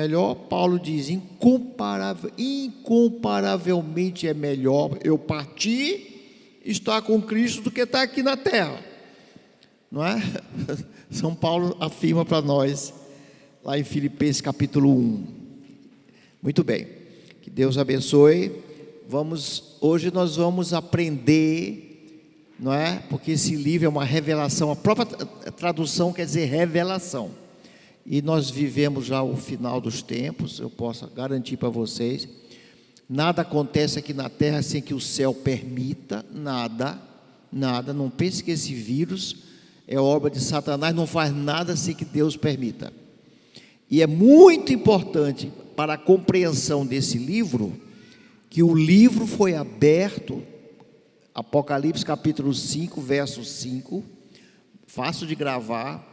melhor? Paulo diz, incomparavelmente é melhor eu partir e estar com Cristo do que estar aqui na terra. Não é? São Paulo afirma para nós, lá em Filipenses capítulo 1. Muito bem, que Deus abençoe. Hoje nós vamos aprender, não é? Porque esse livro é uma revelação, a própria tradução quer dizer revelação. E nós vivemos já o final dos tempos, eu posso garantir para vocês, nada acontece aqui na terra sem que o céu permita, nada, não pense que esse vírus é obra de Satanás, não faz nada sem que Deus permita. E é muito importante para a compreensão desse livro, que o livro foi aberto, Apocalipse capítulo 5, verso 5, fácil de gravar,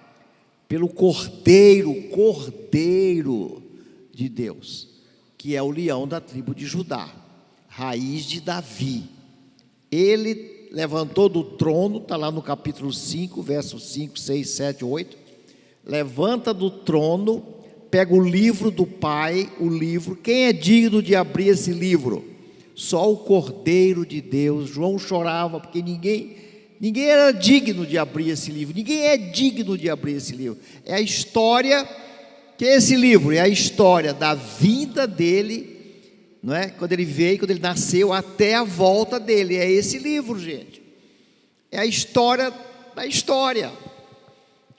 pelo Cordeiro de Deus, que é o leão da tribo de Judá, raiz de Davi. Ele levantou do trono, está lá no capítulo 5, versos 5, 6, 7, 8, levanta do trono, pega o livro do Pai, quem é digno de abrir esse livro? Só o Cordeiro de Deus. João chorava, porque ninguém era digno de abrir esse livro, ninguém é digno de abrir esse livro. É a história, que é esse livro? É a história da vida dele, não é? Quando ele veio, quando ele nasceu, até a volta dele. É esse livro, gente. É a história da história.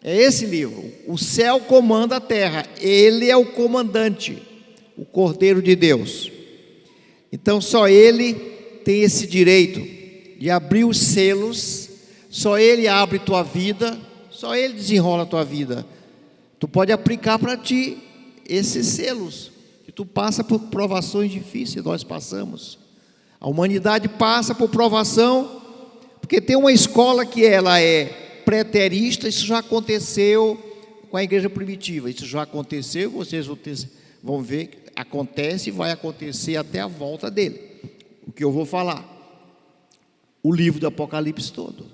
É esse livro. O céu comanda a terra. Ele é o comandante, o Cordeiro de Deus. Então só ele tem esse direito de abrir os selos. Só ele abre tua vida. Só ele desenrola a tua vida. Tu pode aplicar para ti esses selos. Tu passa por provações difíceis, nós passamos. A humanidade passa por provação, porque tem uma escola que ela é preterista. Isso já aconteceu com a igreja primitiva. Isso já aconteceu, vocês vão ver que acontece e vai acontecer até a volta dele. O que eu vou falar? O livro do Apocalipse todo.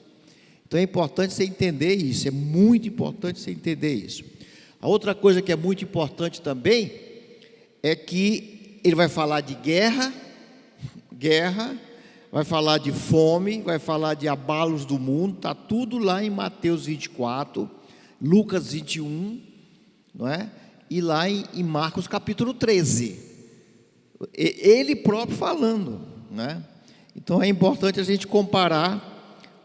Então é importante você entender isso, é muito importante você entender isso. A outra coisa que é muito importante também é que ele vai falar de guerra, vai falar de fome, vai falar de abalos do mundo, está tudo lá em Mateus 24, Lucas 21, não é? E lá em Marcos capítulo 13, ele próprio falando, não é? Então é importante a gente comparar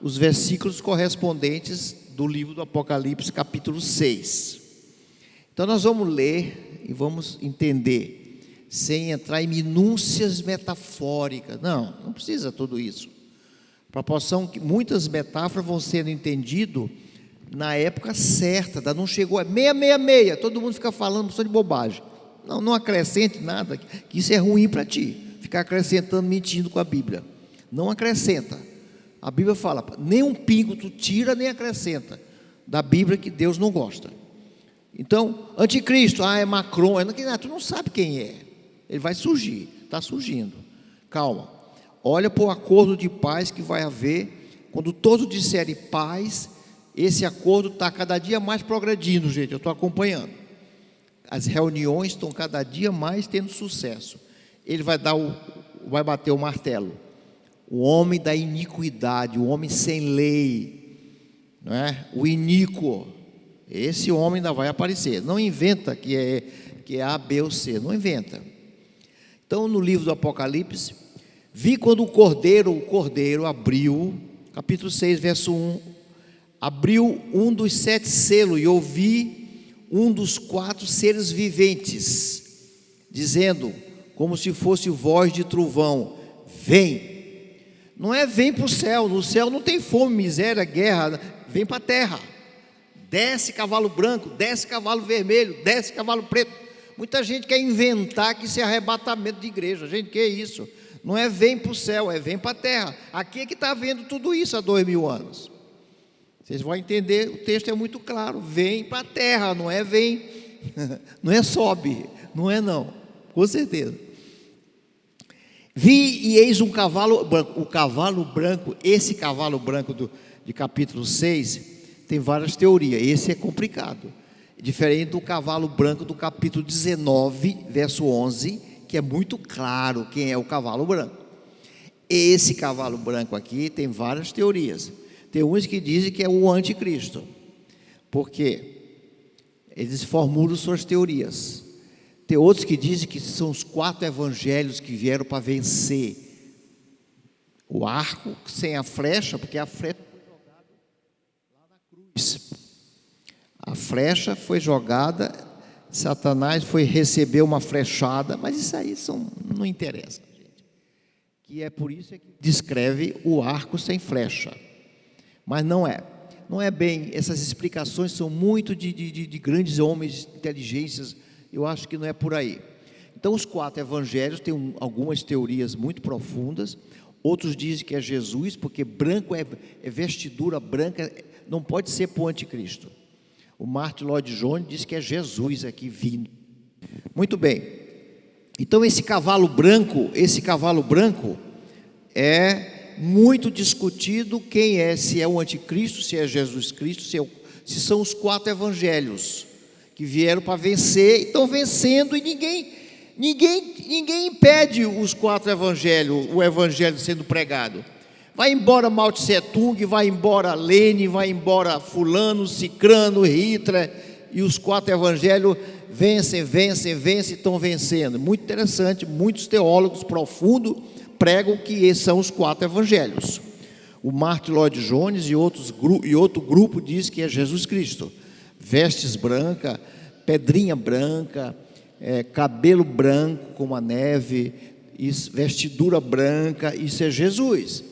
os versículos correspondentes do livro do Apocalipse capítulo 6. Então nós vamos ler e vamos entender, sem entrar em minúcias metafóricas. Não precisa tudo isso. Proporção que muitas metáforas vão sendo entendidas na época certa. Não chegou a 666, todo mundo fica falando só de bobagem. Não acrescente nada, que isso é ruim para ti, ficar acrescentando, mentindo com a Bíblia. Não acrescenta. A Bíblia fala, nem um pingo tu tira, nem acrescenta da Bíblia, que Deus não gosta. Então, anticristo, é Macron, tu não sabe quem é. Ele vai surgir, está surgindo. Calma, olha para o acordo de paz que vai haver. Quando todos disserem paz, esse acordo está cada dia mais progredindo, gente. Eu estou acompanhando. As reuniões estão cada dia mais tendo sucesso. Ele vai bater o martelo. O homem da iniquidade, o homem sem lei, não é? O iníquo. Esse homem ainda vai aparecer. Não inventa que é A, B ou C. Não inventa. Então, no livro do Apocalipse, vi quando o Cordeiro abriu, capítulo 6, verso 1, abriu um dos 7 selos, e ouvi um dos 4 seres viventes, dizendo, como se fosse voz de trovão, vem. Não é vem para o céu. No céu não tem fome, miséria, guerra. Vem para a terra. Desce cavalo branco, desce cavalo vermelho, desce cavalo preto. Muita gente quer inventar que isso é arrebatamento de igreja. Gente, que é isso? Não é vem para o céu, é vem para a terra. Aqui é que está vendo tudo isso há 2000 anos. Vocês vão entender, o texto é muito claro. Vem para a terra, não é vem, não é sobe, não é não, com certeza. Vi e eis um cavalo branco. O cavalo branco, esse cavalo branco de capítulo 6, tem várias teorias. Esse é complicado. Diferente do cavalo branco do capítulo 19, verso 11, que é muito claro quem é o cavalo branco. Esse cavalo branco aqui tem várias teorias. Tem uns que dizem que é o anticristo, porque eles formulam suas teorias. Tem outros que dizem que são os 4 evangelhos que vieram para vencer o arco sem a flecha, porque a flecha foi jogada lá na cruz. A flecha foi jogada, Satanás foi receber uma flechada, mas isso aí não interessa, gente. Que é por isso que descreve o arco sem flecha. Mas não é bem, essas explicações são muito de grandes homens de inteligências, eu acho que não é por aí. Então os 4 evangelhos têm algumas teorias muito profundas, outros dizem que é Jesus, porque branco é vestidura branca, não pode ser para o anticristo. O Martin Lloyd Jones diz que é Jesus aqui vindo. Muito bem, então esse cavalo branco é muito discutido quem é, se é o anticristo, se é Jesus Cristo, se são os 4 evangelhos que vieram para vencer, e estão vencendo, e ninguém impede os 4 evangelhos, o evangelho sendo pregado. Vai embora Mao Tse Tung, vai embora Lênin, vai embora fulano, cicrano, Hitler, e os 4 evangelhos vencem, estão vencendo. Muito interessante, muitos teólogos profundos pregam que esses são os 4 evangelhos. O Martin Lloyd Jones e outro grupo diz que é Jesus Cristo. Vestes brancas, pedrinha branca, cabelo branco como a neve, vestidura branca, isso é Jesus.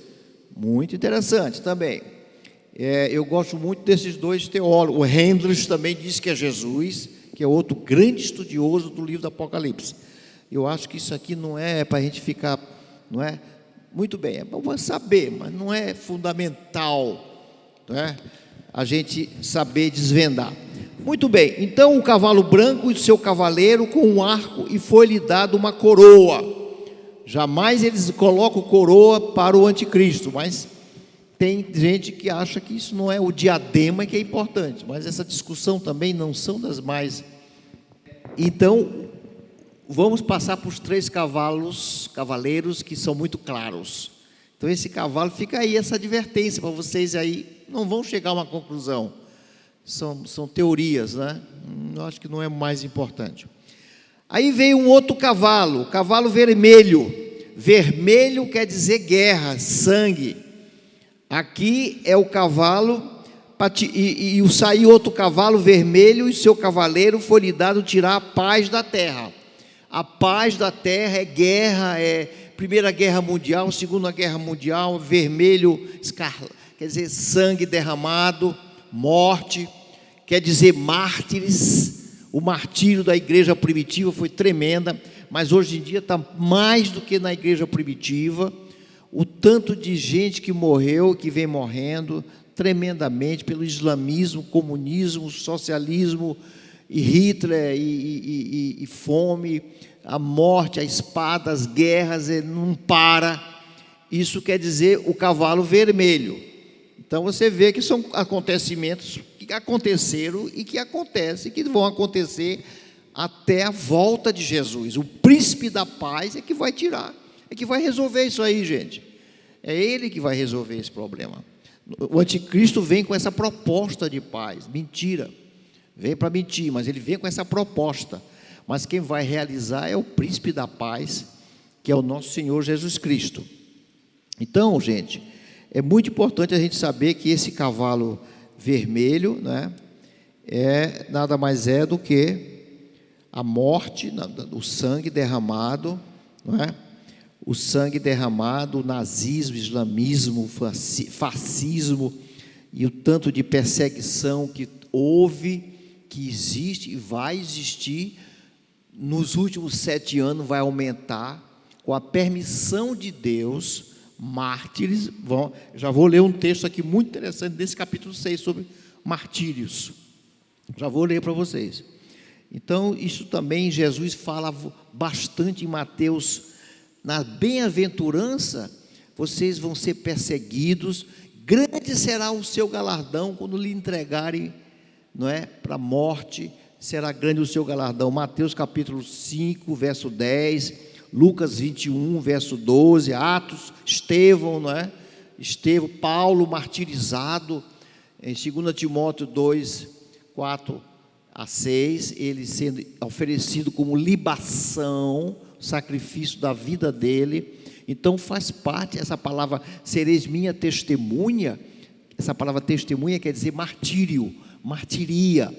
Muito interessante também. Eu gosto muito desses 2 teólogos. O Hendricks também diz que é Jesus, que é outro grande estudioso do livro do Apocalipse. Eu acho que isso aqui não é para a gente ficar, não é? Muito bem, é bom saber, mas não é fundamental, não é? A gente saber desvendar. Muito bem, então o cavalo branco e o seu cavaleiro com um arco, e foi-lhe dado uma coroa. Jamais eles colocam coroa para o anticristo, mas tem gente que acha que isso não é o diadema que é importante, mas essa discussão também não são das mais. Então, vamos passar para os 3 cavaleiros que são muito claros. Então esse cavalo, fica aí essa advertência para vocês aí, não vão chegar a uma conclusão, são teorias, né? Eu acho que não é mais importante. Aí veio um outro cavalo, o cavalo vermelho. Vermelho quer dizer guerra, sangue. Aqui é o cavalo, e saiu outro cavalo vermelho, e seu cavaleiro foi-lhe dado tirar a paz da terra. A paz da terra é guerra, é Primeira Guerra Mundial, Segunda Guerra Mundial, vermelho, quer dizer sangue derramado, morte, quer dizer mártires. O martírio da igreja primitiva foi tremenda, mas hoje em dia está mais do que na igreja primitiva. O tanto de gente que morreu, que vem morrendo tremendamente pelo islamismo, comunismo, socialismo, e Hitler, e fome, a morte, a espada, as guerras, não para. Isso quer dizer o cavalo vermelho. Então você vê que são acontecimentos que aconteceram e que acontecem, que vão acontecer até a volta de Jesus. O príncipe da paz é que vai tirar, é que vai resolver isso aí, gente. É ele que vai resolver esse problema. O anticristo vem com essa proposta de paz. Mentira, vem para mentir, mas ele vem com essa proposta. Mas quem vai realizar é o príncipe da paz, que é o nosso Senhor Jesus Cristo. Então, gente, é muito importante a gente saber que esse cavalo vermelho, né, nada mais é do que a morte, o sangue derramado, não é? O sangue derramado, o nazismo, o islamismo, o fascismo, e o tanto de perseguição que houve, que existe e vai existir, nos últimos 7 anos vai aumentar, com a permissão de Deus. Mártires, já vou ler um texto aqui muito interessante desse capítulo 6 sobre martírios, já vou ler para vocês. Então isso também Jesus fala bastante em Mateus, na bem-aventurança, vocês vão ser perseguidos, grande será o seu galardão quando lhe entregarem, não é, para a morte, será grande o seu galardão. Mateus capítulo 5, verso 10, Lucas 21, verso 12, Atos, Estevão, não é? Estevão, Paulo martirizado, em 2 Timóteo 2, 4 a 6, ele sendo oferecido como libação, sacrifício da vida dele. Então faz parte, essa palavra, sereis minha testemunha, essa palavra testemunha quer dizer martírio, martiria,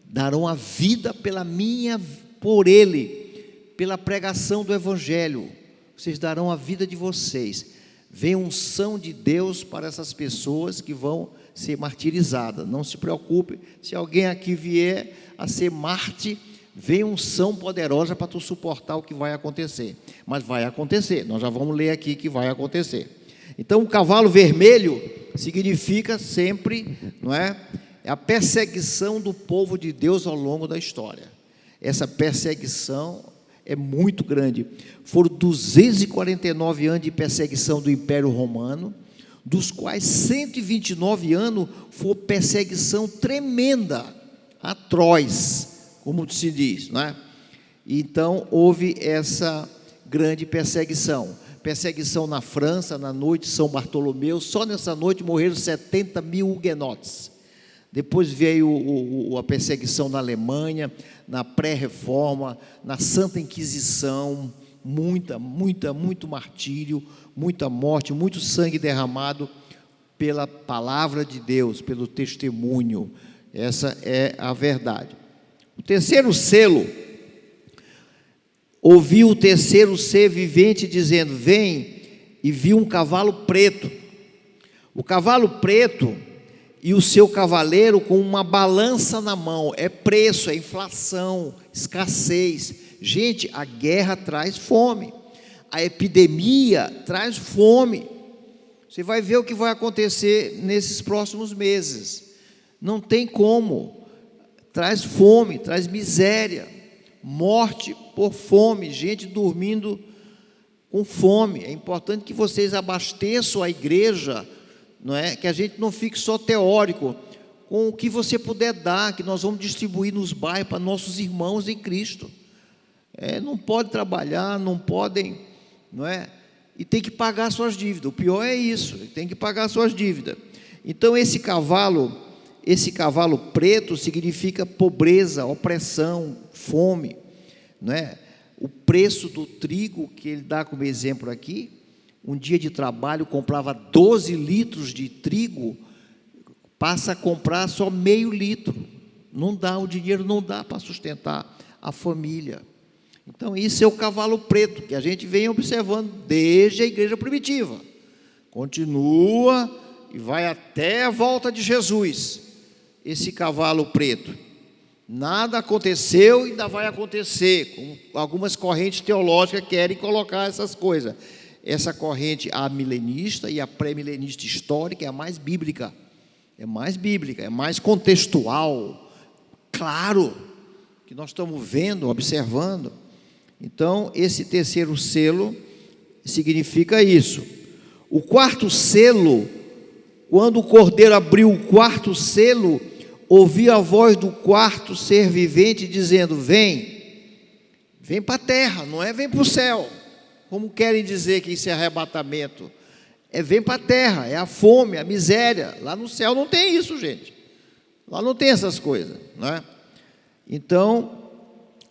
darão a vida por ele, pela pregação do evangelho, vocês darão a vida de vocês. Vem unção de Deus para essas pessoas que vão ser martirizadas. Não se preocupe, se alguém aqui vier a ser mártir, vem unção poderosa para tu suportar o que vai acontecer. Mas vai acontecer, nós já vamos ler aqui que vai acontecer. Então o cavalo vermelho significa sempre, não é? É a perseguição do povo de Deus ao longo da história. Essa perseguição é muito grande. Foram 249 anos de perseguição do Império Romano, dos quais 129 anos foi perseguição tremenda, atroz, como se diz, não é? Então houve essa grande perseguição na França, na noite de São Bartolomeu. Só nessa noite morreram 70 mil huguenotes. Depois veio a perseguição na Alemanha, na pré-reforma, na Santa Inquisição, muito martírio, muita morte, muito sangue derramado pela palavra de Deus, pelo testemunho. Essa é a verdade. O terceiro selo, ouvi o terceiro ser vivente dizendo: vem, e vi um cavalo preto. O cavalo preto e o seu cavaleiro com uma balança na mão. É preço, é inflação, escassez. Gente, a guerra traz fome, a epidemia traz fome. Você vai ver o que vai acontecer nesses próximos meses. Não tem como. Traz fome, traz miséria, morte por fome, gente dormindo com fome. É importante que vocês abasteçam a igreja, não é? Que a gente não fique só teórico, com o que você puder dar, que nós vamos distribuir nos bairros para nossos irmãos em Cristo. Não pode trabalhar, não podem, não é? E tem que pagar suas dívidas. O pior é isso, tem que pagar suas dívidas. Então esse cavalo preto significa pobreza, opressão, fome, não é? O preço do trigo que ele dá como exemplo aqui, um dia de trabalho comprava 12 litros de trigo, passa a comprar só meio litro. Não dá, o dinheiro não dá para sustentar a família. Então isso é o cavalo preto, que a gente vem observando desde a igreja primitiva. Continua e vai até a volta de Jesus, esse cavalo preto. Nada aconteceu e ainda vai acontecer. Com algumas correntes teológicas querem colocar essas coisas. Essa corrente, a milenista e a pré-milenista histórica, é a mais bíblica. É mais contextual, claro, que nós estamos vendo, observando. Então, esse terceiro selo significa isso. O quarto selo, quando o Cordeiro abriu o quarto selo, ouvi a voz do quarto ser vivente dizendo: vem para a terra, não é vem para o céu, como querem dizer que isso é arrebatamento. Vem para a terra, é a fome, a miséria. Lá no céu não tem isso, gente. Lá não tem essas coisas, não é? Então,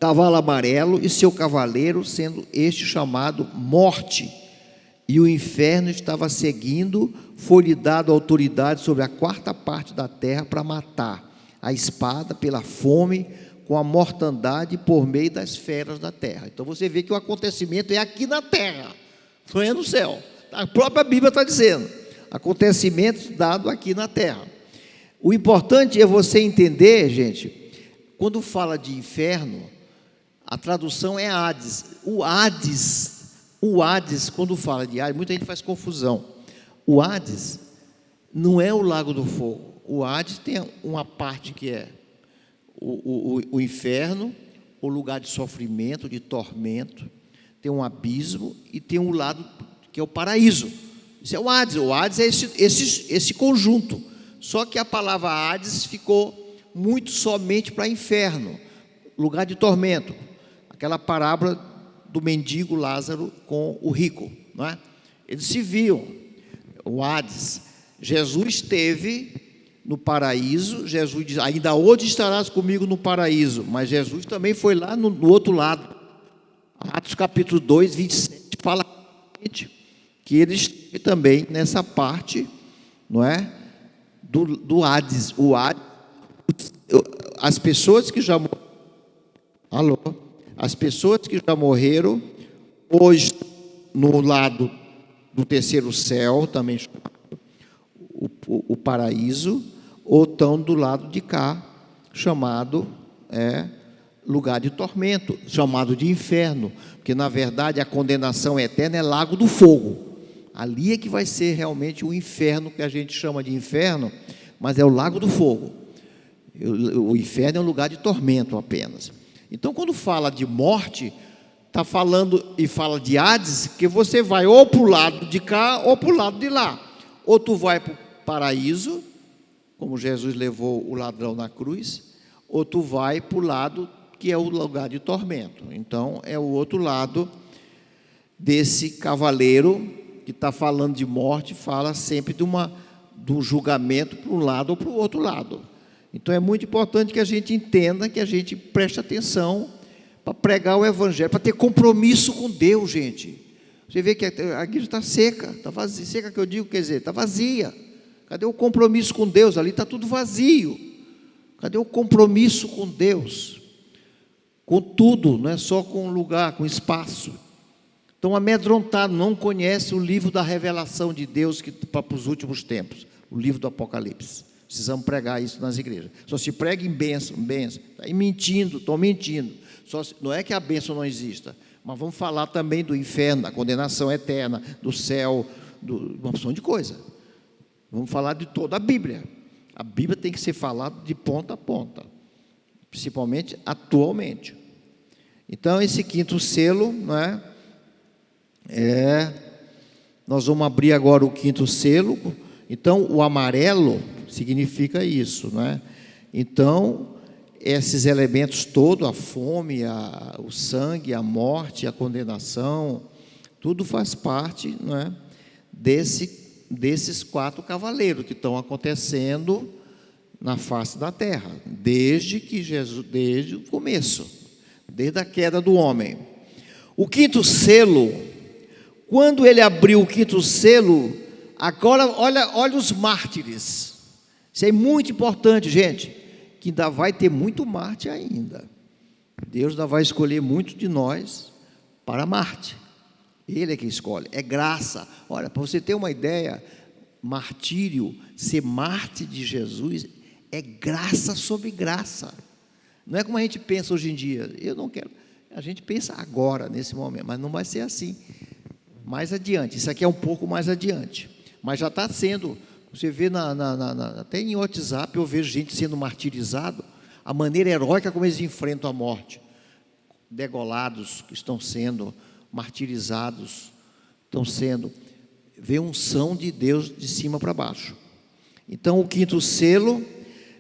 cavalo amarelo e seu cavaleiro, sendo este chamado Morte, e o inferno estava seguindo, foi-lhe dado autoridade sobre a quarta parte da terra para matar a espada, pela fome, com a mortandade por meio das feras da terra. Então você vê que o acontecimento é aqui na terra, não é no céu. A própria Bíblia está dizendo, acontecimento dado aqui na terra. O importante é você entender, gente, quando fala de inferno, a tradução é Hades. O Hades, quando fala de Hades, muita gente faz confusão. O Hades não é o lago do fogo. O Hades tem uma parte que é o inferno, o lugar de sofrimento, de tormento, tem um abismo e tem um lado que é o paraíso. Isso é o Hades. O Hades é esse conjunto. Só que a palavra Hades ficou muito somente para inferno, lugar de tormento. Aquela parábola do mendigo Lázaro com o rico, não é? Eles se viam, o Hades. Jesus esteve no paraíso, Jesus diz, ainda hoje estarás comigo no paraíso, mas Jesus também foi lá no outro lado. Atos capítulo 2, 27, fala que ele esteve também nessa parte, não é? Do Hades. O Hades, as pessoas que já morreram, as pessoas que já morreram, hoje no lado do terceiro céu, também chamado o paraíso, ou estão do lado de cá, chamado lugar de tormento, chamado de inferno, porque na verdade a condenação eterna é lago do fogo. Ali é que vai ser realmente o inferno, que a gente chama de inferno, mas é o lago do fogo. O inferno é um lugar de tormento apenas. Então, quando fala de morte, está falando e fala de Hades, que você vai ou para o lado de cá ou para o lado de lá. Ou tu vai para o paraíso, como Jesus levou o ladrão na cruz, ou tu vai para o lado que é o lugar de tormento. Então, é o outro lado desse cavaleiro que está falando de morte, fala sempre do julgamento para um lado ou para o outro lado. Então, é muito importante que a gente entenda, que a gente preste atenção para pregar o Evangelho, para ter compromisso com Deus, gente. Você vê que a igreja está seca, está vazia. Seca que eu digo, quer dizer, está vazia. Cadê o compromisso com Deus? Ali está tudo vazio. Cadê o compromisso com Deus? Com tudo, não é só com lugar, com espaço. Então, amedrontado, não conhece o livro da revelação de Deus para os últimos tempos, o livro do Apocalipse. Precisamos pregar isso nas igrejas. Só se prega em bênção. Está mentindo, estão mentindo. Não é que a bênção não exista, mas vamos falar também do inferno, da condenação eterna, do céu, uma opção de coisa. Vamos falar de toda a Bíblia. A Bíblia tem que ser falada de ponta a ponta, principalmente atualmente. Então, esse quinto selo, não é? Nós vamos abrir agora o quinto selo. Então, o amarelo significa isso, não é? Então, esses elementos todos, a fome, o sangue, a morte, a condenação, tudo faz parte, não é? Desses 4 cavaleiros que estão acontecendo na face da terra, desde o começo, desde a queda do homem. O quinto selo, quando ele abriu o quinto selo, agora olha os mártires. Isso é muito importante, gente, que ainda vai ter muito mártir ainda. Deus ainda vai escolher muito de nós para Marte. Ele é que escolhe, é graça. Olha, para você ter uma ideia, martírio, ser mártir de Jesus, é graça sobre graça. Não é como a gente pensa hoje em dia. Eu não quero. A gente pensa agora, nesse momento, mas não vai ser assim. Mais adiante, isso aqui é um pouco mais adiante. Mas já está sendo, você vê até em WhatsApp, eu vejo gente sendo martirizado, a maneira heróica como eles enfrentam a morte. Degolados que estão sendo martirizados, vê unção de Deus de cima para baixo. Então, o quinto selo,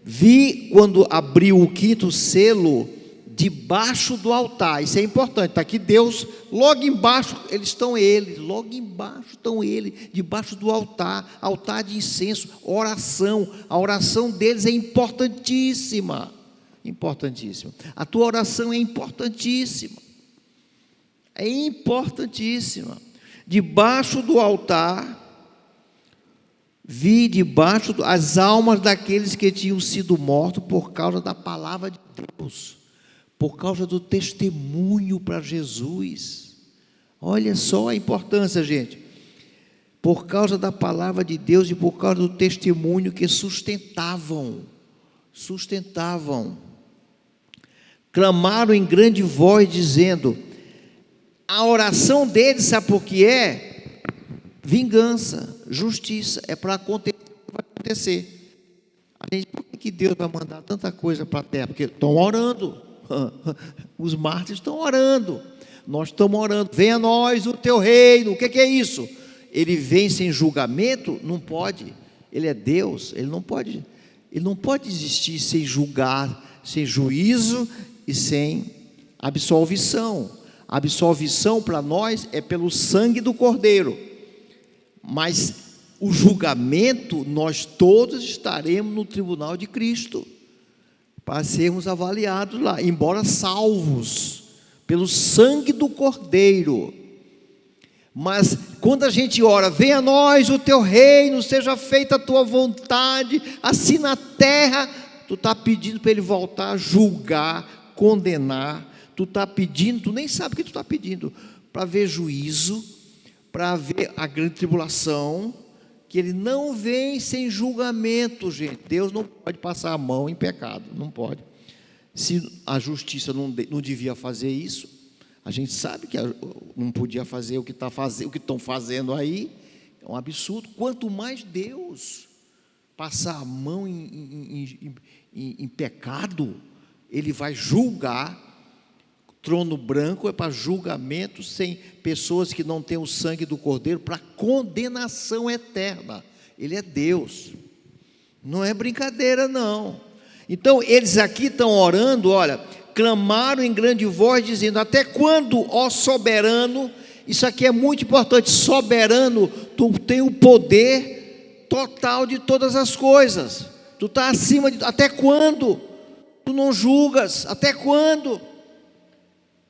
vi quando abriu o quinto selo, debaixo do altar. Isso é importante, está aqui Deus, logo embaixo logo embaixo estão eles, debaixo do altar, altar de incenso, oração. A oração deles é importantíssima, importantíssima. A tua oração é importantíssima. É importantíssima. Debaixo do altar, vi as almas daqueles que tinham sido mortos por causa da palavra de Deus, por causa do testemunho para Jesus. Olha só a importância, gente. Por causa da palavra de Deus e por causa do testemunho que sustentavam. Clamaram em grande voz, dizendo: a oração deles, sabe por que é? Vingança, justiça, é para acontecer, vai acontecer. Por que Deus vai mandar tanta coisa para a terra? Porque estão orando. Os mártires estão orando. Nós estamos orando. Venha a nós o teu reino. O que é isso? Ele vem sem julgamento? Não pode. Ele é Deus, ele não pode. Ele não pode existir sem julgar, sem juízo e sem absolvição. A absolvição para nós é pelo sangue do Cordeiro, mas o julgamento nós todos estaremos no tribunal de Cristo, para sermos avaliados lá, embora salvos pelo sangue do Cordeiro. Mas quando a gente ora, venha a nós o teu reino, seja feita a tua vontade, assim na terra, tu está pedindo para ele voltar a julgar, condenar, tu está pedindo, tu nem sabe o que tu está pedindo, para ver juízo, para ver a grande tribulação, que ele não vem sem julgamento, gente. Deus não pode passar a mão em pecado, não pode. Se a justiça não devia fazer isso, a gente sabe que não podia fazer o que estão fazendo aí, é um absurdo. Quanto mais Deus passar a mão em pecado, ele vai julgar. Trono branco é para julgamento sem pessoas que não têm o sangue do Cordeiro, para condenação eterna. Ele é Deus, não é brincadeira não. Então eles aqui estão orando, olha, clamaram em grande voz dizendo, até quando, ó soberano? Isso aqui é muito importante, soberano, tu tem o poder total de todas as coisas, tu está acima de, até quando? Tu não julgas, até quando?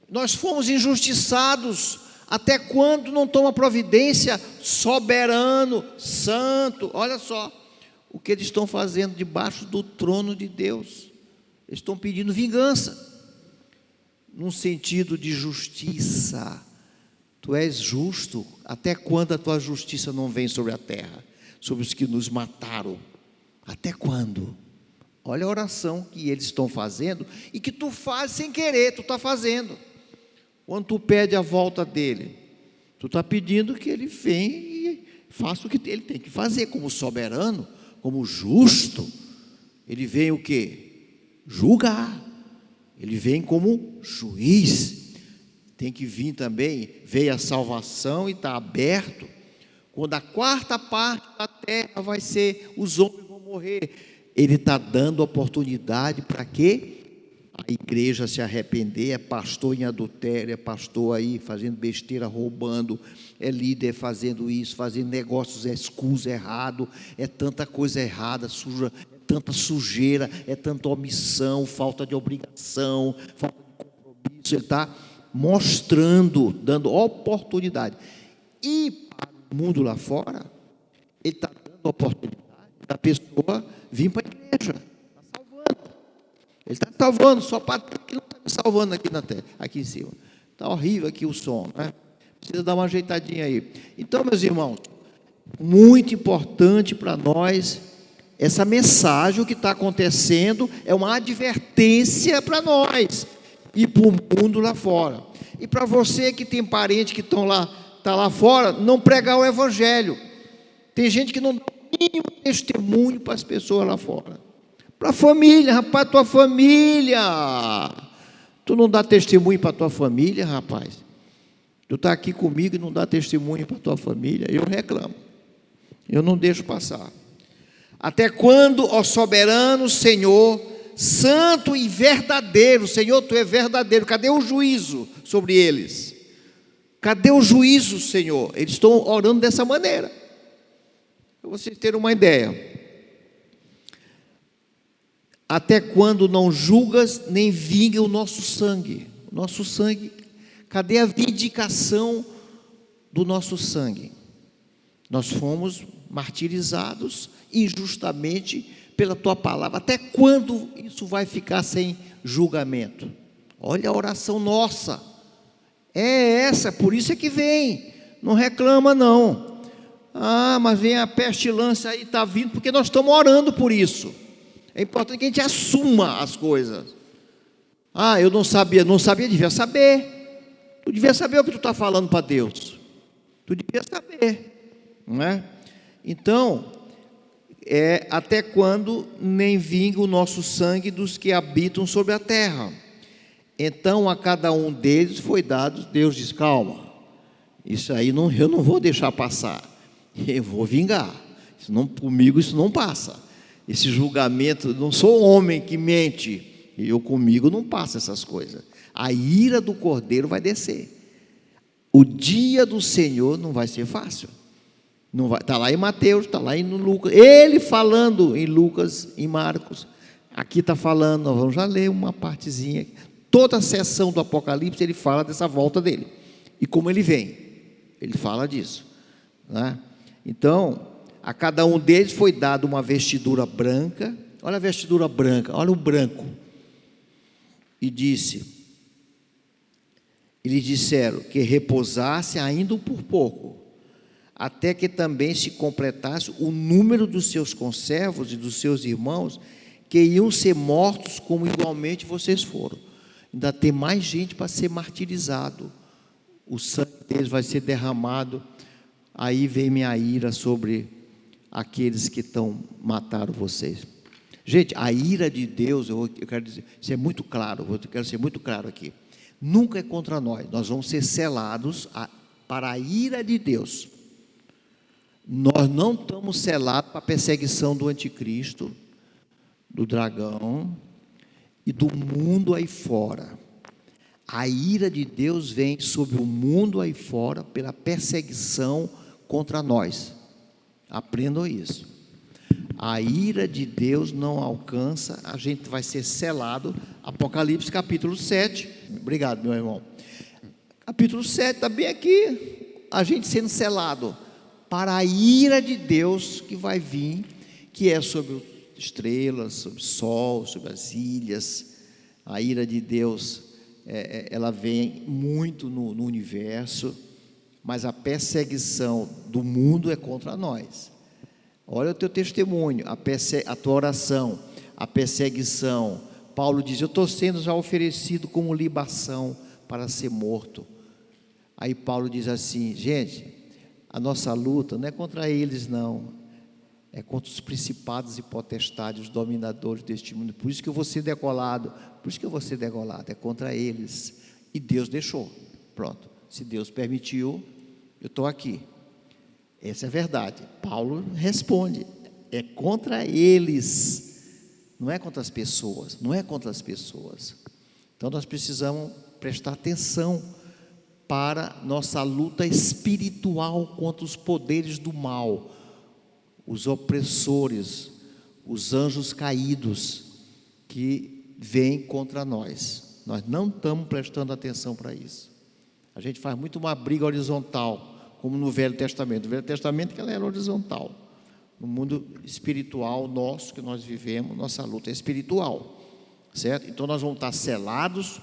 Nós fomos injustiçados, até quando não toma providência? Soberano, santo. Olha só o que eles estão fazendo debaixo do trono de Deus. Eles estão pedindo vingança, num sentido de justiça. Tu és justo, até quando a tua justiça não vem sobre a terra, sobre os que nos mataram? Até quando? Olha a oração que eles estão fazendo, e que tu faz sem querer, tu está fazendo. Quando tu pede a volta dele, tu está pedindo que ele venha e faça o que ele tem que fazer, como soberano, como justo. Ele vem o quê? Julgar. Ele vem como juiz. Tem que vir também, veio a salvação e está aberto. Quando a quarta parte da terra vai ser, os homens vão morrer, ele está dando oportunidade para quê? A igreja se arrepender. É pastor em adultério, é pastor aí fazendo besteira, roubando, é líder fazendo isso, fazendo negócios escusos, errado, é tanta coisa errada, suja, é tanta sujeira, é tanta omissão, falta de obrigação, falta de compromisso. Ele está mostrando, dando oportunidade. E para o mundo lá fora, ele está dando oportunidade da pessoa vir para a igreja. Ele está salvando, só para que não está me salvando aqui na terra, aqui em cima. Está horrível aqui o som, né? Precisa dar uma ajeitadinha aí. Então, meus irmãos, muito importante para nós, essa mensagem, o que está acontecendo, é uma advertência para nós e para o mundo lá fora. E para você que tem parente que está lá fora, não pregar o evangelho. Tem gente que não dá nenhum testemunho para as pessoas lá fora. Para a família, rapaz, tua família. Tu não dá testemunho para a tua família, rapaz. Tu está aqui comigo e não dá testemunho para a tua família. Eu reclamo. Eu não deixo passar. Até quando, ó soberano Senhor, santo e verdadeiro? Senhor, tu é verdadeiro. Cadê o juízo sobre eles? Cadê o juízo, Senhor? Eles estão orando dessa maneira. Para vocês terem uma ideia. Até quando não julgas, nem vinga o nosso sangue? O nosso sangue, cadê a vindicação do nosso sangue? Nós fomos martirizados injustamente pela tua palavra. Até quando isso vai ficar sem julgamento? Olha a oração nossa. É essa, por isso é que vem. Não reclama não. Ah, mas vem a pestilência aí, está vindo, porque nós estamos orando por isso. É importante que a gente assuma as coisas. Ah, eu não sabia, devia saber. Tu devia saber o que tu está falando para Deus. Tu devia saber, não é? Então, até quando nem vinga o nosso sangue dos que habitam sobre a terra? Então a cada um deles foi dado, Deus diz, calma, isso aí eu não vou deixar passar, eu vou vingar, comigo isso não passa. esse julgamento, não sou homem que mente, eu comigo não passo essas coisas. A ira do Cordeiro vai descer. O dia do Senhor não vai ser fácil. Não vai, está lá em Mateus, está lá em Lucas, ele falando em Lucas, em Marcos, aqui está falando, nós vamos já ler uma partezinha, toda a sessão do Apocalipse ele fala dessa volta dele, e como ele vem, ele fala disso, né? Então, a cada um deles foi dada uma vestidura branca, olha a vestidura branca, olha o branco, e eles disseram que repousasse ainda por pouco, até que também se completasse o número dos seus conservos e dos seus irmãos, que iam ser mortos como igualmente vocês foram. Ainda tem mais gente para ser martirizado, o sangue deles vai ser derramado, aí vem minha ira sobre aqueles que mataram vocês. Gente, a ira de Deus, eu quero dizer, isso é muito claro, eu quero ser muito claro aqui, nunca é contra nós, nós vamos ser selados para a ira de Deus. Nós não estamos selados para a perseguição do anticristo, do dragão e do mundo aí fora. A ira de Deus vem sobre o mundo aí fora pela perseguição contra nós. Aprendam isso. A ira de Deus não alcança, a gente vai ser selado. Apocalipse capítulo 7. Obrigado, meu irmão. Capítulo 7 está bem aqui, a gente sendo selado para a ira de Deus que vai vir, que é sobre estrelas, sobre o sol, sobre as ilhas. A ira de Deus, ela vem muito no universo, mas a perseguição do mundo é contra nós. Olha o teu testemunho, a tua oração, a perseguição. Paulo diz, eu estou sendo já oferecido como libação para ser morto. Aí Paulo diz assim, gente, a nossa luta não é contra eles não, é contra os principados e potestades, os dominadores deste mundo, por isso que eu vou ser degolado, é contra eles, e Deus deixou, pronto, se Deus permitiu, eu estou aqui, essa é a verdade. Paulo responde, é contra eles, não é contra as pessoas, então nós precisamos prestar atenção para nossa luta espiritual contra os poderes do mal, os opressores, os anjos caídos que vêm contra nós. Nós não estamos prestando atenção para isso. A gente faz muito uma briga horizontal, como no Velho Testamento. No Velho Testamento que ela era horizontal. No mundo espiritual nosso que nós vivemos, nossa luta é espiritual, certo? Então nós vamos estar selados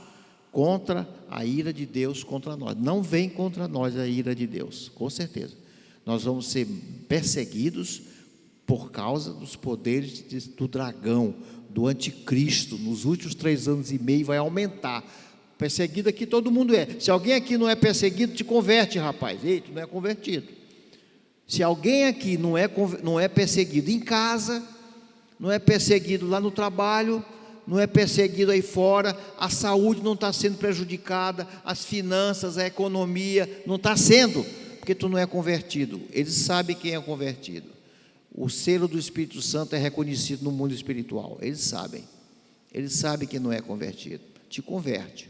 contra a ira de Deus contra nós. Não vem contra nós a ira de Deus, com certeza. Nós vamos ser perseguidos por causa dos poderes do dragão, do anticristo. Nos últimos 3 anos e meio vai aumentar. Perseguido aqui todo mundo é. Se alguém aqui não é perseguido, te converte, rapaz. Ei, tu não é convertido. Se alguém aqui não é perseguido em casa, não é perseguido lá no trabalho, não é perseguido aí fora, a saúde não está sendo prejudicada, as finanças, a economia, não está sendo, porque tu não é convertido. Eles sabem quem é convertido. O selo do Espírito Santo é reconhecido no mundo espiritual. Eles sabem que não é convertido. Te converte.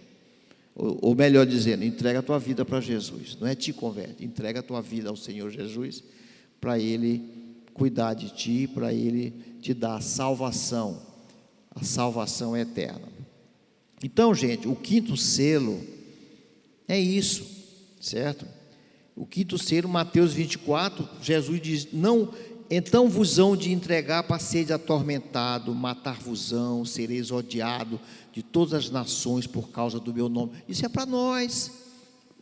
Ou melhor dizendo, entrega a tua vida para Jesus. Não é te converte, entrega a tua vida ao Senhor Jesus, para Ele cuidar de ti, para Ele te dar a salvação eterna. Então, gente, o 5º selo é isso, certo? O 5º selo, Mateus 24, Jesus diz, não, então vos hão de entregar para seres atormentado, matar-vos-ão, sereis odiado de todas as nações por causa do meu nome. Isso é para nós.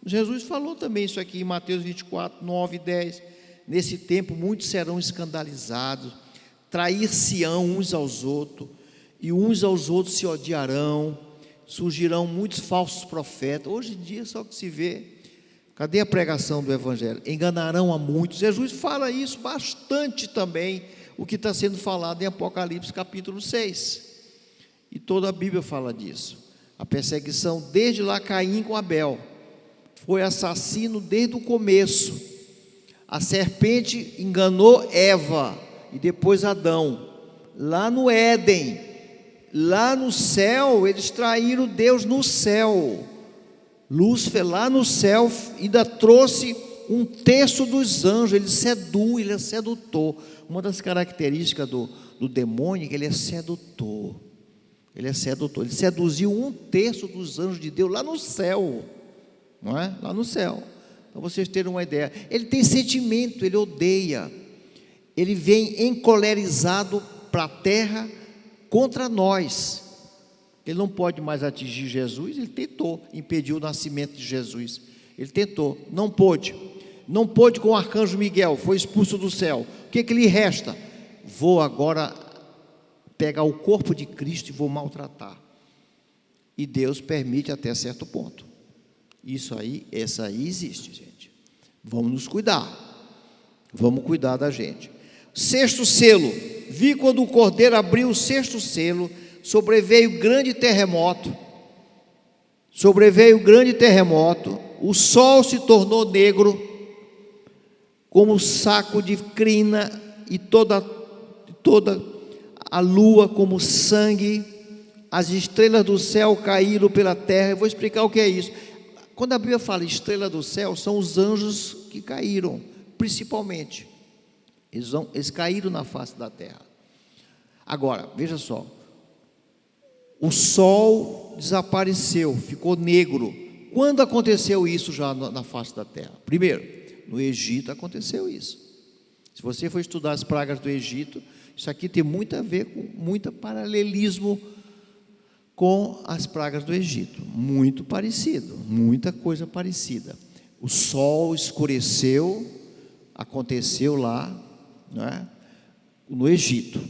Jesus falou também isso aqui em Mateus 24, 9 e 10. Nesse tempo muitos serão escandalizados, trair-se-ão uns aos outros, e uns aos outros se odiarão, surgirão muitos falsos profetas. Hoje em dia só que se vê, cadê a pregação do Evangelho? Enganarão a muitos. Jesus fala isso bastante também, o que está sendo falado em Apocalipse capítulo 6, e toda a Bíblia fala disso. A perseguição desde lá, Caim com Abel, foi assassino desde o começo. A serpente enganou Eva, e depois Adão. lá no Éden, lá no céu, eles traíram Deus no céu. Lúcifer lá no céu ainda trouxe um terço dos anjos, ele seduz, ele é sedutor. Uma das características do demônio é que ele é sedutor. Ele é sedutor, ele seduziu um terço dos anjos de Deus lá no céu, não é? Lá no céu. Para vocês terem uma ideia, ele tem sentimento, ele odeia, ele vem encolerizado para a terra contra nós. Ele não pode mais atingir Jesus, ele tentou impedir o nascimento de Jesus, ele tentou, não pôde com o arcanjo Miguel, foi expulso do céu. O que lhe resta? Vou agora pegar o corpo de Cristo e vou maltratar. E Deus permite até certo ponto. Essa aí existe, gente. Vamos nos cuidar. Vamos cuidar da gente. Sexto selo. Vi quando o cordeiro abriu o sexto selo, sobreveio grande terremoto. O sol se tornou negro, como saco de crina, e toda a lua como sangue. As estrelas do céu caíram pela terra. Eu vou explicar o que é isso. Quando a Bíblia fala estrela do céu, são os anjos que caíram, principalmente. Eles caíram na face da terra. Agora, veja só. O sol desapareceu, ficou negro. Quando aconteceu isso já na face da terra? Primeiro, no Egito aconteceu isso. Se você for estudar as pragas do Egito, isso aqui tem muito a ver com muito paralelismo com as pragas do Egito, muito parecido, muita coisa parecida. O sol escureceu, aconteceu lá, não é? No Egito,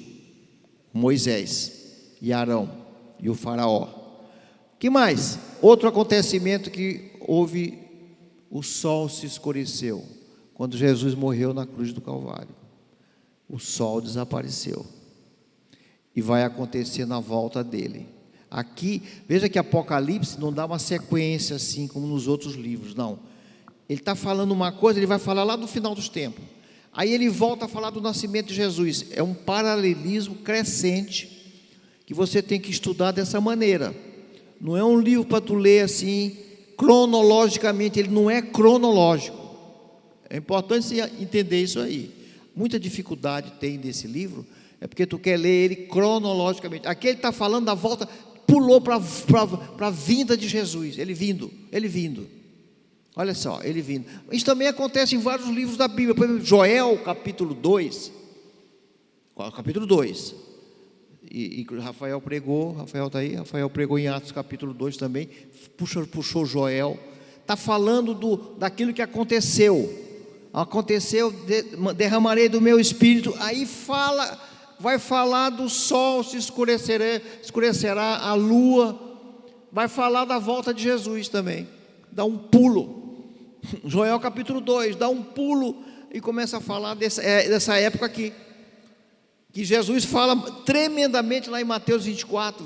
Moisés e Arão e o faraó. Que mais? Outro acontecimento que houve, o sol se escureceu, quando Jesus morreu na cruz do Calvário. O sol desapareceu, e vai acontecer na volta dele. Aqui, veja que Apocalipse não dá uma sequência assim como nos outros livros, não. Ele está falando uma coisa, ele vai falar lá no final dos tempos. Aí ele volta a falar do nascimento de Jesus. É um paralelismo crescente que você tem que estudar dessa maneira. Não é um livro para tu ler assim, cronologicamente, ele não é cronológico. É importante você entender isso aí. Muita dificuldade tem desse livro, é porque tu quer ler ele cronologicamente. Aqui ele está falando da volta, pulou para a vinda de Jesus, ele vindo. Olha só, ele vindo. Isso também acontece em vários livros da Bíblia. Por exemplo, Joel, capítulo 2. Capítulo 2. E Rafael está aí, Rafael pregou em Atos capítulo 2 também, puxou Joel. Está falando daquilo que aconteceu, derramarei do meu espírito. Aí vai falar do sol se escurecerá, a lua, vai falar da volta de Jesus também, dá um pulo. Joel capítulo 2, dá um pulo e começa a falar dessa época aqui, que Jesus fala tremendamente lá em Mateus 24,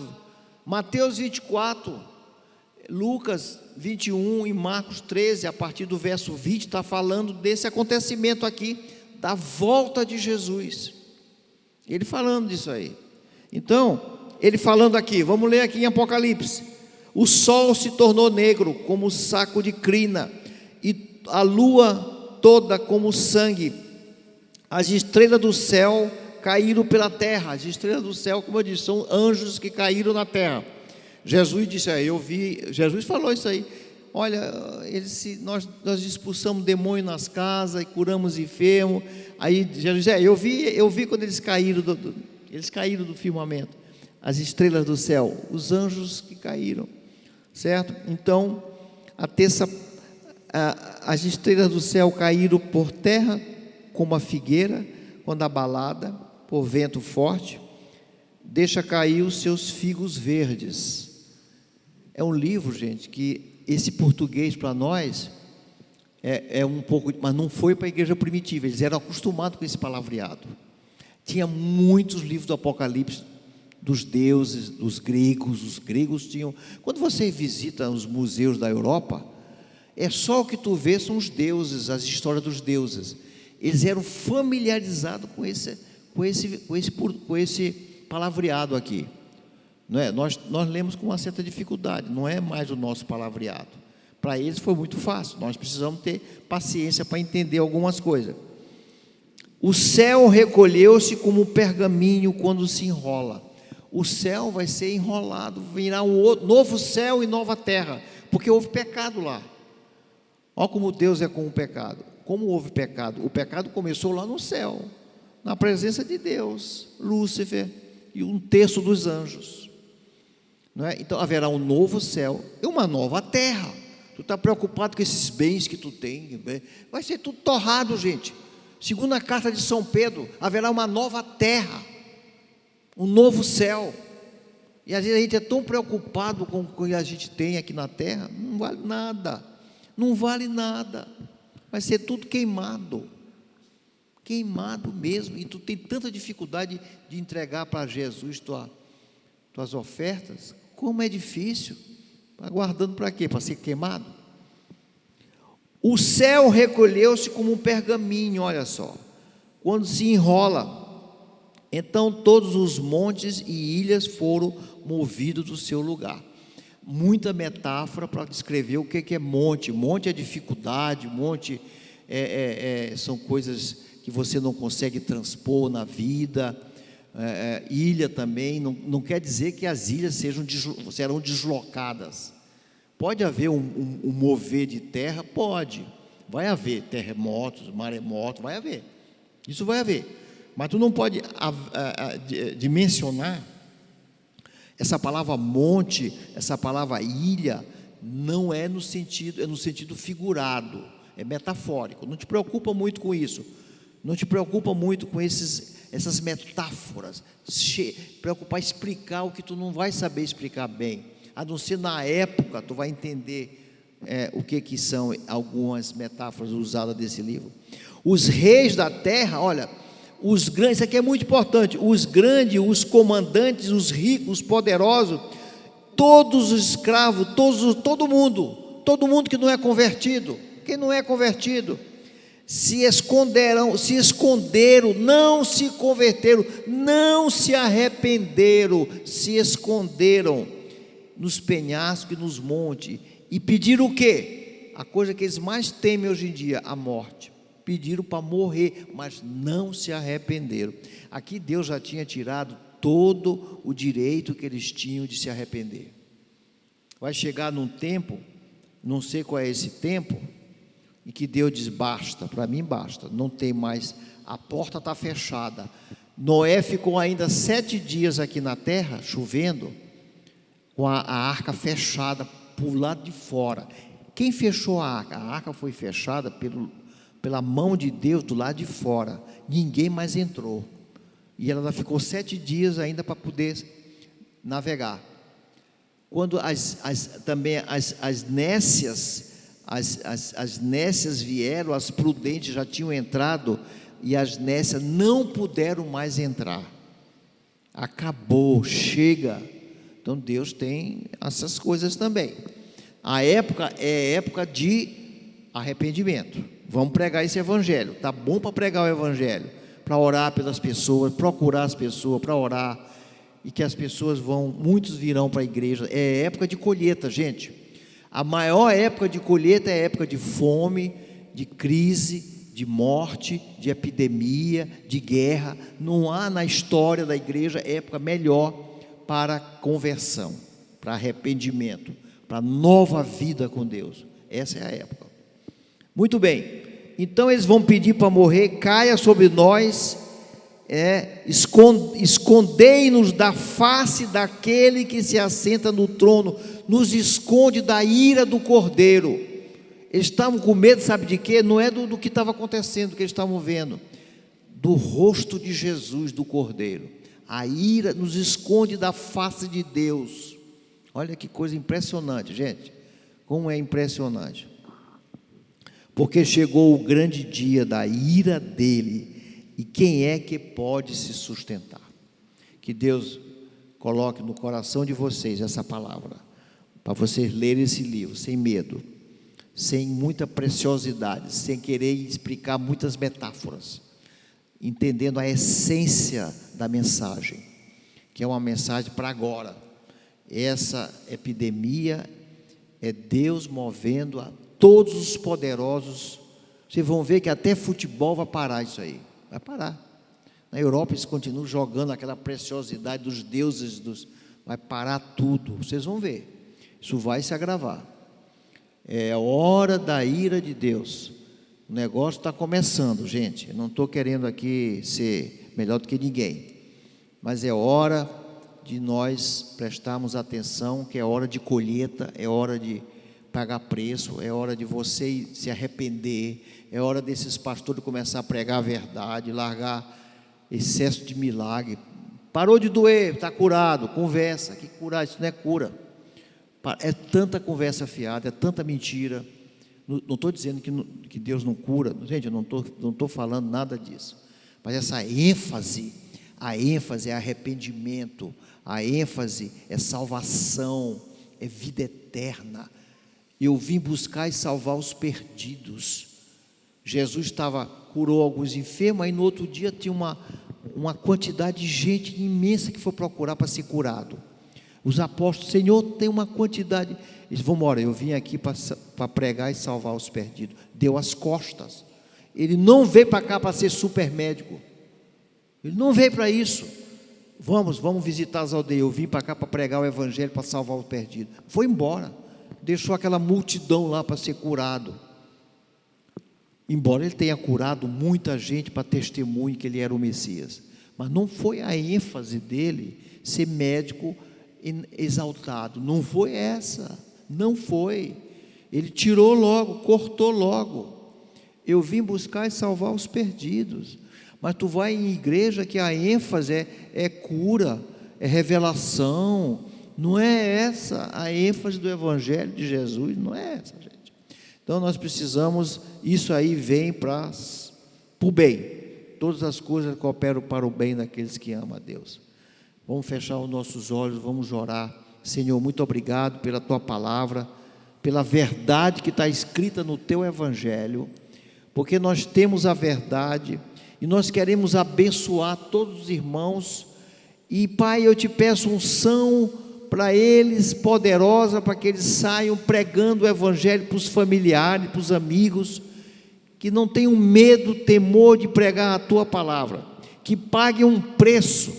Lucas 21 e Marcos 13, a partir do verso 20, está falando desse acontecimento aqui, da volta de Jesus, ele falando disso aí. Então, ele falando aqui, vamos ler aqui em Apocalipse: o sol se tornou negro como saco de crina, e a lua toda como sangue, as estrelas do céu caíram pela terra. As estrelas do céu, como eu disse, são anjos que caíram na terra. Jesus disse, Jesus falou isso aí, olha, nós expulsamos demônio nas casas e curamos enfermos. Aí Jesus disse, eu vi quando eles caíram do firmamento, as estrelas do céu, os anjos que caíram, certo? Então, as estrelas do céu caíram por terra, como a figueira, quando abalada por vento forte, deixa cair os seus figos verdes. É um livro, gente, que esse português para nós é um pouco, mas não foi para a igreja primitiva, eles eram acostumados com esse palavreado. Tinha muitos livros do Apocalipse dos deuses, dos gregos. Os gregos tinham, quando você visita os museus da Europa, é só o que tu vê são os deuses, as histórias dos deuses. Eles eram familiarizados com esse palavreado aqui. Não é? Nós lemos com uma certa dificuldade, não é mais o nosso palavreado. Para eles foi muito fácil, nós precisamos ter paciência para entender algumas coisas. O céu recolheu-se como um pergaminho quando se enrola. O céu vai ser enrolado, virá um outro, novo céu e nova terra, porque houve pecado lá. Olha como Deus é com o pecado. Como houve pecado? O pecado começou lá no céu, na presença de Deus, Lúcifer e um terço dos anjos. Não é? Então haverá um novo céu e uma nova terra. Tu está preocupado com esses bens que tu tem? Vai ser tudo torrado, gente. Segundo a carta de São Pedro, haverá uma nova terra, um novo céu. E às vezes a gente é tão preocupado com o que a gente tem aqui na terra, não vale nada, não vale nada, vai ser tudo queimado mesmo. E tu tem tanta dificuldade de entregar para Jesus tuas ofertas, como é difícil. Está guardando para quê? Para ser queimado? O céu recolheu-se como um pergaminho, olha só, quando se enrola, então todos os montes e ilhas foram movidos do seu lugar. Muita metáfora para descrever o que é monte. Monte é dificuldade, monte são coisas que você não consegue transpor na vida. Ilha também, não quer dizer que as ilhas serão deslocadas. Pode haver um mover de terra? Pode, vai haver terremotos, maremotos, vai haver, isso vai haver, mas tu não pode dimensionar essa palavra monte, essa palavra ilha, não é no sentido figurado, é metafórico. Não te preocupa muito com isso, não te preocupa muito com essas metáforas, preocupar explicar o que tu não vai saber explicar bem, a não ser na época tu vai entender o que são algumas metáforas usadas desse livro. Os reis da terra, olha, os grandes, isso aqui é muito importante, os grandes, os comandantes, os ricos, os poderosos, todos os escravos, todo mundo que não é convertido, quem não é convertido, se esconderam, não se converteram, não se arrependeram, se esconderam nos penhascos e nos montes, e pediram o quê? A coisa que eles mais temem hoje em dia, a morte. Pediram para morrer, mas não se arrependeram. Aqui Deus já tinha tirado todo o direito que eles tinham de se arrepender. Vai chegar num tempo, não sei qual é esse tempo, em que Deus diz: basta, para mim basta, não tem mais, a porta está fechada. Noé ficou ainda 7 dias aqui na terra, chovendo, com a arca fechada por lado de fora. Quem fechou a arca? A arca foi fechada pela mão de Deus do lado de fora, ninguém mais entrou, e ela ficou 7 dias ainda para poder navegar. Quando também as nécias, as nécias vieram, as prudentes já tinham entrado, e as nécias não puderam mais entrar, acabou, chega. Então Deus tem essas coisas também. A época é época de arrependimento. Vamos pregar esse evangelho. Está bom para pregar o evangelho, para orar pelas pessoas, procurar as pessoas, para orar, e que as pessoas muitos virão para a igreja. É época de colheita, gente. A maior época de colheita é a época de fome, de crise, de morte, de epidemia, de guerra. Não há na história da igreja época melhor para conversão, para arrependimento, para nova vida com Deus. Essa é a época. Muito bem, então eles vão pedir para morrer: caia sobre nós, escondei-nos da face daquele que se assenta no trono, nos esconde da ira do Cordeiro. Eles estavam com medo, sabe de quê? Não é do que estava acontecendo, que eles estavam vendo, do rosto de Jesus, do Cordeiro. A ira nos esconde da face de Deus. Olha que coisa impressionante, gente, como é impressionante, porque chegou o grande dia da ira dele, e quem é que pode se sustentar? Que Deus coloque no coração de vocês essa palavra, para vocês lerem esse livro sem medo, sem muita preciosidade, sem querer explicar muitas metáforas, entendendo a essência da mensagem. que é uma mensagem para agora. Essa epidemia é Deus movendo a todos os poderosos. Vocês vão ver que até futebol vai parar isso aí. Vai parar. Na Europa eles continuam jogando aquela preciosidade dos deuses. Vai parar tudo. Vocês vão ver. Isso vai se agravar. É a hora da ira de Deus. O negócio está começando, gente. Eu não estou querendo aqui ser melhor do que ninguém. Mas é hora de nós prestarmos atenção, que é hora de colheita, é hora de pagar preço, é hora de você se arrepender, é hora desses pastores começar a pregar a verdade, largar excesso de milagre. Parou de doer, está curado, conversa, que curar, isso não é cura. É tanta conversa fiada, é tanta mentira. Não estou dizendo que Deus não cura, gente, eu não estou falando nada disso, mas essa ênfase, a ênfase é arrependimento, a ênfase é salvação, é vida eterna. Eu vim buscar e salvar os perdidos. Jesus curou alguns enfermos, aí no outro dia tinha uma quantidade de gente imensa que foi procurar para ser curado. Os apóstolos, Senhor, tem uma quantidade. Eles vão embora, eu vim aqui para pregar e salvar os perdidos. Deu as costas. Ele não veio para cá para ser super médico. Ele não veio para isso. Vamos visitar as aldeias. Eu vim para cá para pregar o evangelho, para salvar os perdidos. Foi embora. Deixou aquela multidão lá para ser curado. Embora ele tenha curado muita gente para testemunho que ele era o Messias. Mas não foi a ênfase dele ser médico exaltado. Não foi essa. Não foi. Ele tirou logo, cortou logo. Eu vim buscar e salvar os perdidos. Mas tu vai em igreja que a ênfase é cura, é revelação. Não é essa a ênfase do Evangelho de Jesus. Não é essa, gente. Então nós precisamos, isso aí vem para o bem. Todas as coisas cooperam para o bem daqueles que amam a Deus. Vamos fechar os nossos olhos, vamos orar. Senhor, muito obrigado pela Tua palavra, pela verdade que está escrita no Teu Evangelho, porque nós temos a verdade e nós queremos abençoar todos os irmãos. E Pai, eu te peço unção para eles, poderosa, para que eles saiam pregando o Evangelho para os familiares, para os amigos, que não tenham medo, temor de pregar a Tua palavra, que paguem um preço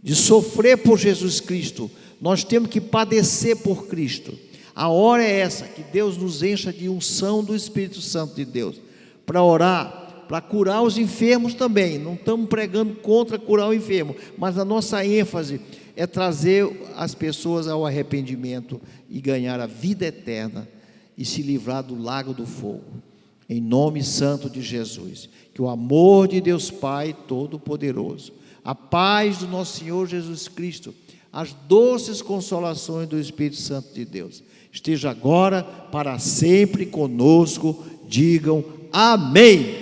de sofrer por Jesus Cristo. Nós temos que padecer por Cristo. A hora é essa, que Deus nos encha de unção do Espírito Santo de Deus, para orar, para curar os enfermos também. Não estamos pregando contra curar o enfermo, mas a nossa ênfase é trazer as pessoas ao arrependimento e ganhar a vida eterna e se livrar do lago do fogo. Em nome santo de Jesus, que o amor de Deus Pai Todo-Poderoso, a paz do nosso Senhor Jesus Cristo, as doces consolações do Espírito Santo de Deus, esteja agora para sempre conosco. Digam amém.